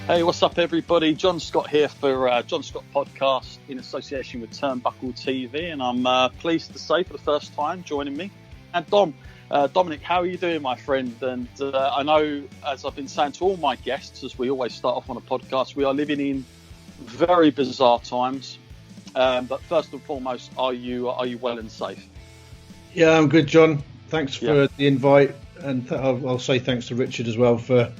Hey, what's up, everybody? John Scott here for John Scott Podcast in association with Turnbuckle TV, and I'm pleased to say for the first time joining me, and Dominic, how are you doing, my friend? And I know, as I've been saying to all my guests, as we always start off on a podcast, we are living in very bizarre times. But first and foremost, are you well and safe? Yeah, I'm good, John. Thanks for the invite, and I'll say thanks to Richard as well for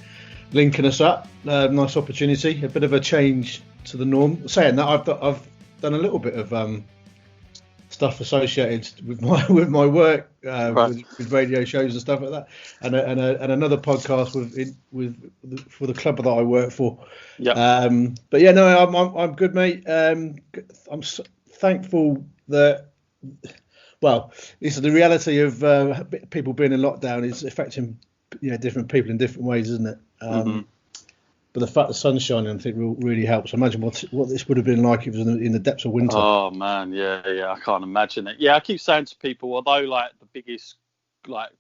linking us up. Nice opportunity, a bit of a change to the norm. Saying that, I've done a little bit of stuff associated with my work, with radio shows and stuff like that, and another podcast for the club that I work for. Yeah. But yeah, no, I'm good, mate. I'm thankful that. Well, this is the reality of people being in lockdown is affecting different people in different ways, isn't it? But the fact the sun's shining, I think, really helps. Imagine what this would have been like if it was in the depths of winter. Oh man, yeah, I can't imagine it. Yeah, I keep saying to people, although like the biggest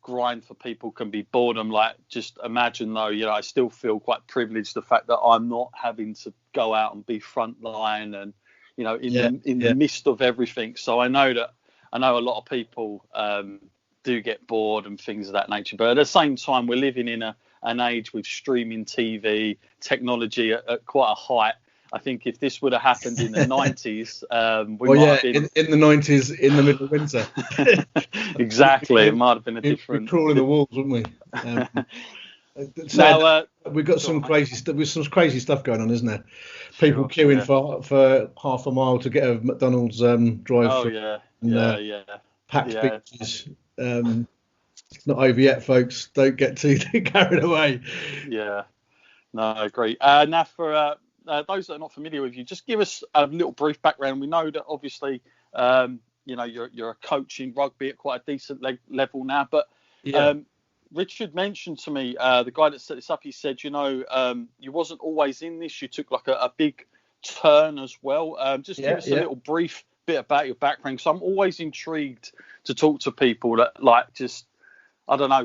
grind for people can be boredom, just imagine though, I still feel quite privileged the fact that I'm not having to go out and be frontline and in the midst of everything. So I know a lot of people do get bored and things of that nature, but at the same time, we're living in an age with streaming TV technology at quite a height. I think if this would have happened in the 90s, in the 90s, in the middle of winter. Exactly, it might have been a different. We'd crawl in the walls, wouldn't we? We've got some crazy stuff going on, isn't there? People queuing for half a mile to get a McDonald's drive. Packed beaches. It's not over yet, folks. Don't get too carried away. Yeah, no, I agree. Now, for those that are not familiar with you, just give us a little brief background. We know that obviously, you're a coach in rugby at quite a decent level now. But Richard mentioned to me, the guy that set this up, he said, you wasn't always in this. You took like a big turn as well. Just give us a little brief bit about your background. So I'm always intrigued to talk to people that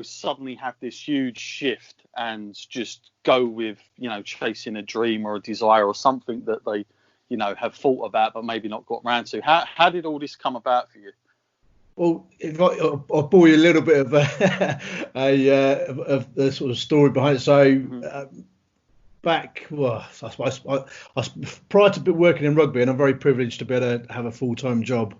suddenly have this huge shift and just go with, chasing a dream or a desire or something that they, have thought about but maybe not got around to. How did all this come about for you? Well, I'll bore you a little bit of a sort of story behind it. So prior to working in rugby, and I'm very privileged to be able to have a full-time job.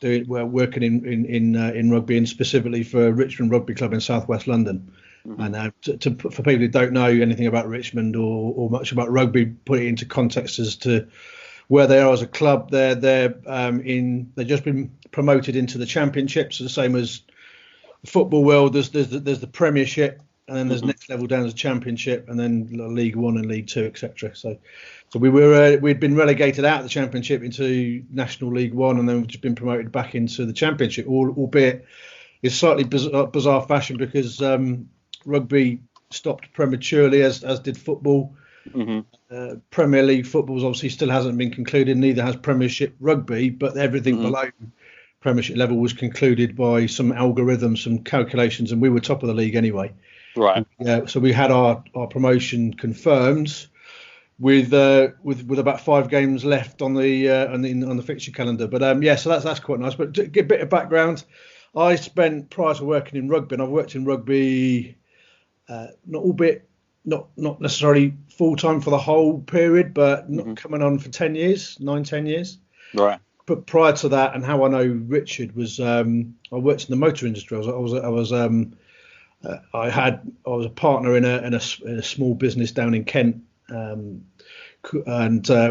Working in rugby, and specifically for Richmond Rugby Club in southwest London. And for people who don't know anything about Richmond or much about rugby, put it into context as to where they are as a club. They've just been promoted into the Championship, so the same as the football world. There's the Premiership, and then there's next level down as Championship, and then League One and League Two, etc. So we'd been relegated out of the Championship into National League One, and then we've just been promoted back into the Championship, albeit in slightly bizarre fashion because rugby stopped prematurely, as did football. Premier League football obviously still hasn't been concluded, neither has Premiership rugby, but everything below Premiership level was concluded by some algorithms, some calculations, and we were top of the league anyway. Right. So we had our promotion confirmed with about 5 games left on the fixture calendar. But so that's quite nice. But to get a bit of background, I spent, prior to working in rugby, and I've worked in rugby, not necessarily full time for the whole period, but not coming on for 10 years. Right. But prior to that, and how I know Richard was, I worked in the motor industry. I was a partner in a small business down in Kent. And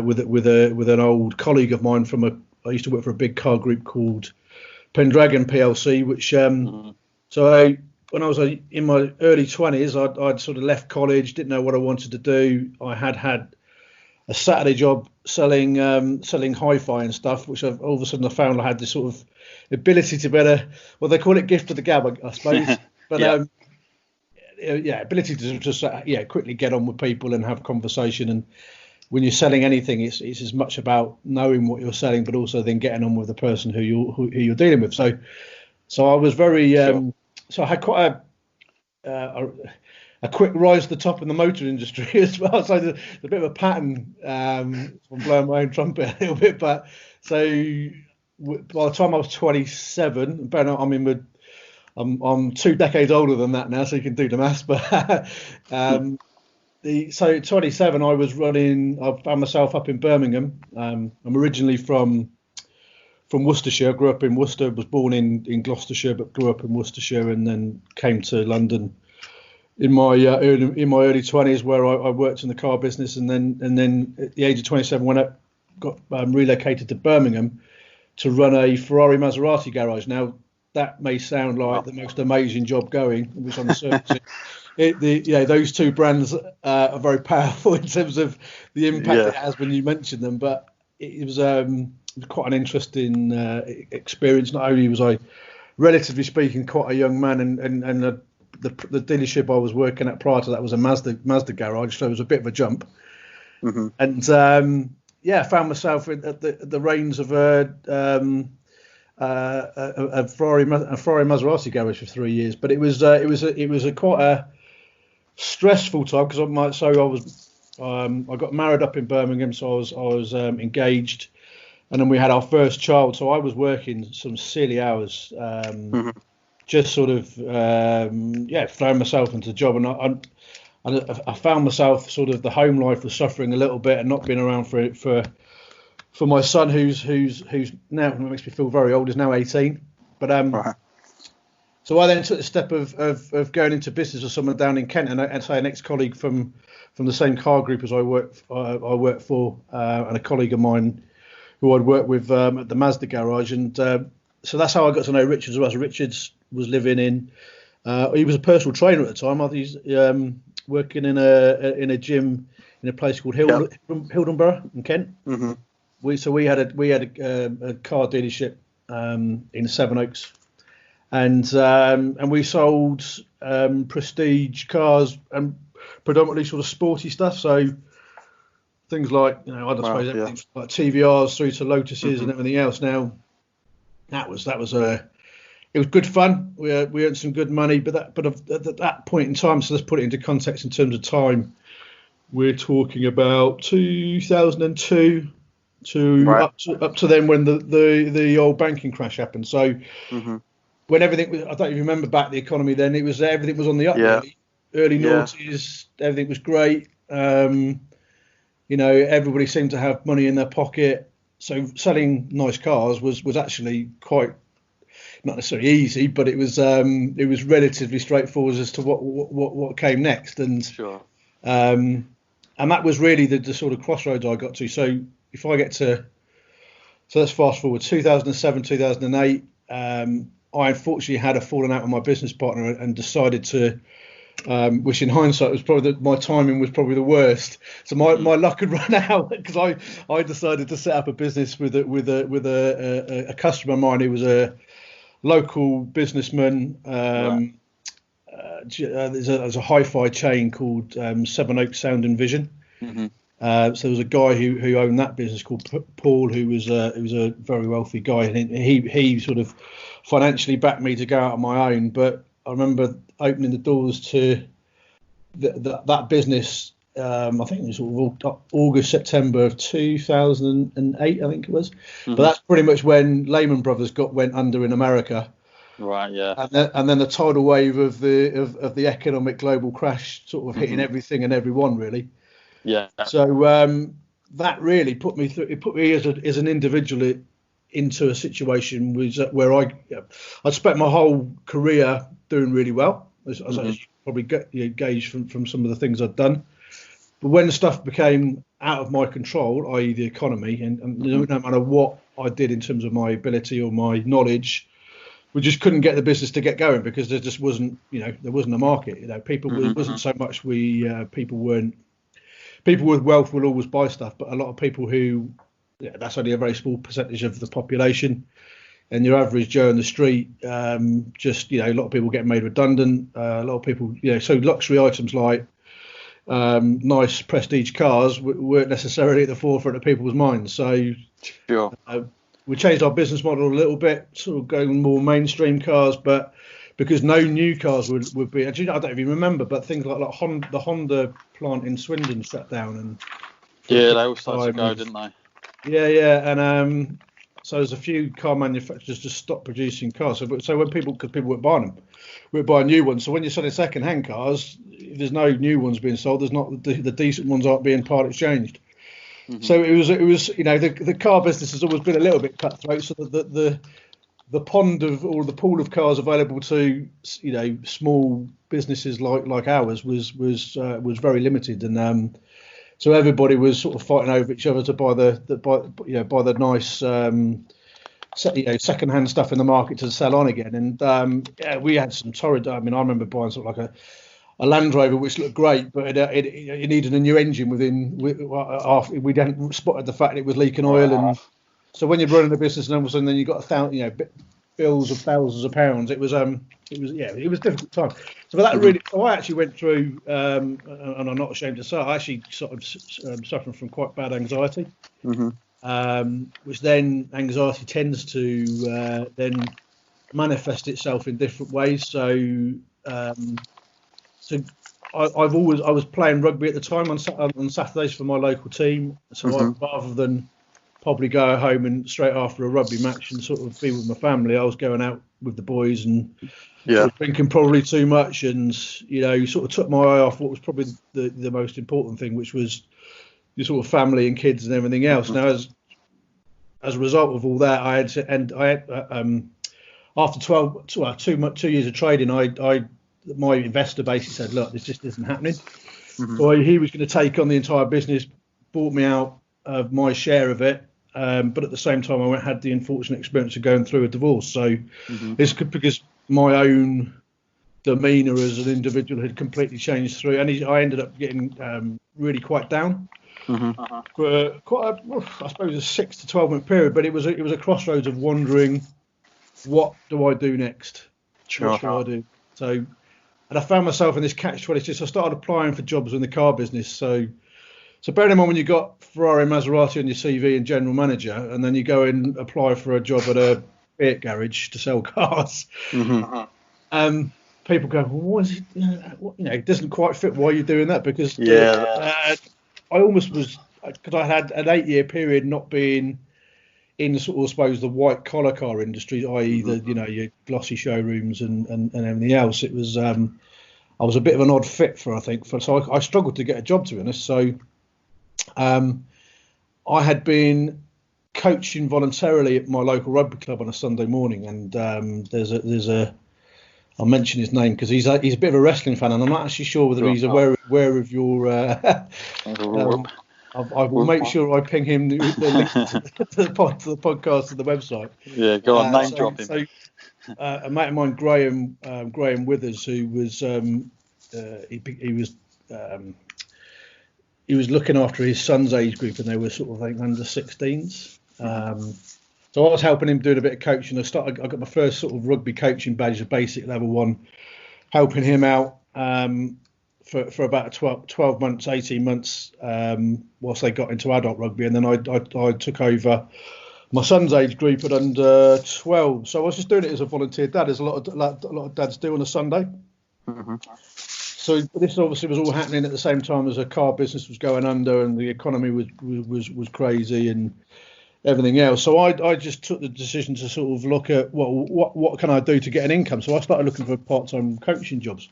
with an old colleague of mine I used to work for a big car group called Pendragon PLC, which when I was in my early 20s, I'd sort of left college, didn't know what I wanted to do. I had a Saturday job selling hi-fi and stuff, which all of a sudden I found I had this sort of ability to they call it gift of the gab, I suppose. But ability to just quickly get on with people and have conversation. And when you're selling anything, it's as much about knowing what you're selling, but also then getting on with the person who you're dealing with. So I was very so I had quite a a quick rise to the top in the motor industry as well. So there's a bit of a pattern. I'm blowing my own trumpet a little bit, but so by the time I was 27, I'm 2 decades older than that now, so you can do the maths. But so 27, I found myself up in Birmingham. I'm originally from Worcestershire. I grew up in Worcester, was born in Gloucestershire, but grew up in Worcestershire, and then came to London in my early 20s, where I worked in the car business, and then at the age of 27, when I got relocated to Birmingham to run a Ferrari Maserati garage. Now that may sound like the most amazing job going, which on the surface, those two brands are very powerful in terms of the impact it has when you mention them. But it was quite an interesting experience. Not only was I, relatively speaking, quite a young man, and the dealership I was working at prior to that was a Mazda garage, so it was a bit of a jump. Mm-hmm. And found myself at the reins of a Ferrari Maserati garage for 3 years. But it was quite a stressful time, because I got married up in Birmingham, so I was engaged, and then we had our first child. So I was working some silly hours, just sort of throwing myself into the job, and I found myself sort of the home life was suffering a little bit, and not being around for my son, who's now, it makes me feel very old, is now 18. But so I then took the step of going into business with someone down in Kent, and I'd say an ex-colleague from the same car group as I worked for, and a colleague of mine who I'd worked with at the Mazda garage, and so that's how I got to know Richard as well. So Richard was living in, he was a personal trainer at the time. I think he's working in a gym in a place called Hildenborough in Kent. Mm-hmm. We had a car dealership in Sevenoaks, and we sold prestige cars and predominantly sort of sporty stuff. So things like, I don't suppose everything from like TVRs through to Lotuses and everything else. Now that was it was good fun. We earned some good money, but at that point in time, so let's put it into context in terms of time. We're talking about 2002 up to then, when the old banking crash happened. So when everything was, I don't even remember back the economy then. It was everything was on the up. Really. Early noughties, everything was great. Everybody seemed to have money in their pocket. So selling nice cars was actually quite, not necessarily easy, but it was relatively straightforward as to what came next. And sure. And that was really the sort of crossroads I got to. So if I get to, so let's fast forward 2007, 2008. I unfortunately had a falling out with my business partner and decided to, which in hindsight was probably my timing was probably the worst. So my luck had run out, because I decided to set up a business with a customer of mine who was a local businessman. There's a hi-fi chain called Sevenoaks Sound and Vision. Mm-hmm. So there was a guy who owned that business called Paul, who was a very wealthy guy, and he sort of financially backed me to go out on my own. But I remember opening the doors to that business. I think it was sort of August, September of 2008, I think it was. Mm-hmm. But that's pretty much when Lehman Brothers went under in America. Right. Yeah. And then the tidal wave of the economic global crash sort of hitting everything and everyone, really. Yeah. So that really put me as an individual into a situation where I'd spent my whole career doing really well, as you probably gauge from some of the things I'd done. But when stuff became out of my control, i.e. the economy, and no matter what I did in terms of my ability or my knowledge, we just couldn't get the business to get going, because there just wasn't, there wasn't a market. People wasn't so much people with wealth will always buy stuff, but a lot of people who, that's only a very small percentage of the population. And your average Joe in the street, a lot of people get made redundant. A lot of people, so luxury items like nice prestige cars weren't necessarily at the forefront of people's minds. So sure. We changed our business model a little bit, sort of going more mainstream cars, but because no new cars would be. Actually, I don't even remember, but things like the Honda plant in Swindon shut down, and they all started to go, didn't they? Yeah, and so there's a few car manufacturers just stopped producing cars. So when people weren't buying them, we're buying new ones. So when you're selling second-hand cars, if there's no new ones being sold, there's not the decent ones aren't being part exchanged. Mm-hmm. So it was the car business has always been a little bit cutthroat. So the pond of or the pool of cars available to small businesses like ours was very limited, and so everybody was sort of fighting over each other to buy the nice second-hand stuff in the market to sell on again. And we had some torrid. I mean, I remember buying sort of like a Land Rover which looked great, but it needed a new engine after we hadn't spotted the fact it was leaking oil. And so when you're running a business and all of a sudden then you got bills of thousands of pounds, it was a difficult time. So that really, so I actually went through, and I'm not ashamed to say, I actually sort of suffering from quite bad anxiety, which then anxiety tends to then manifest itself in different ways. So I was playing rugby at the time on Saturdays for my local team. So rather than probably go home and straight after a rugby match and sort of be with my family, I was going out with the boys and drinking probably too much, and sort of took my eye off what was probably the most important thing, which was your sort of family and kids and everything else. Now, as a result of all that, I had after 2 years of trading, my investor basically said, look, this just isn't happening. So he was going to take on the entire business, bought me out of my share of it. But at the same time, I had the unfortunate experience of going through a divorce. So it's because my own demeanour as an individual had completely changed through, and I ended up getting really quite down for quite I suppose a 6 to 12 month period. But it was a crossroads of wondering, what do I do next? What should I do? So, and I found myself in this catch-22. So I started applying for jobs in the car business. So bearing in mind when you got Ferrari and Maserati on your CV and general manager, and then you go and apply for a job at a Fiat garage to sell cars, people go, well, what is it? It doesn't quite fit why you're doing that, because I almost was, because I had an 8-year period not being in sort of, I suppose, the white collar car industry, i.e. your glossy showrooms and everything else. It was I was a bit of an odd fit so I struggled to get a job, to be honest. So I had been coaching voluntarily at my local rugby club on a Sunday morning, and there's a I'll mention his name because he's a bit of a wrestling fan, and I'm not actually sure whether he's aware of your. I will make sure I ping him the link to the podcast and the website. Yeah, go on, name drop him. So, a mate of mine, Graham Withers, who was he was looking after his son's age group, and they were sort of like under 16s. So I was helping him doing a bit of coaching. I got my first sort of rugby coaching badge, a basic level 1, helping him out for about 12 months, 18 months, whilst they got into adult rugby. And then I took over my son's age group at under 12. So I was just doing it as a volunteer dad, as a lot of dads do on a Sunday. So this obviously was all happening at the same time as a car business was going under, and the economy was crazy and everything else. So I just took the decision to sort of look at what can I do to get an income. So I started looking for part-time coaching jobs.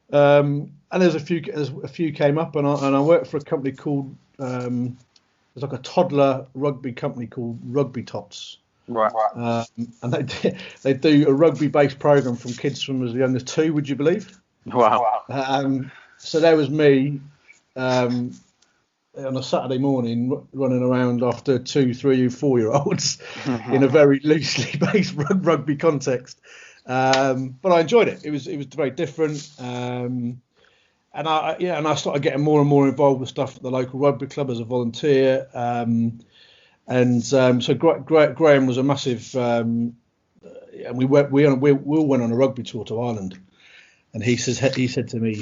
And there's a few came up, and I worked for a company called there's like a toddler rugby company called Rugby Tots. Right. And they do a rugby-based program from kids from as young as 2. Would you believe? Wow. So there was me on a Saturday morning running around after 2, 3, 4-year-olds in a very loosely based rugby context. But I enjoyed it. It was very different. And I started getting more and more involved with stuff at the local rugby club as a volunteer. So Graham was a massive. And we all went on a rugby tour to Ireland. And he said to me,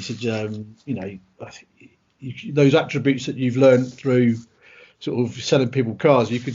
those attributes that you've learned through sort of selling people cars, you could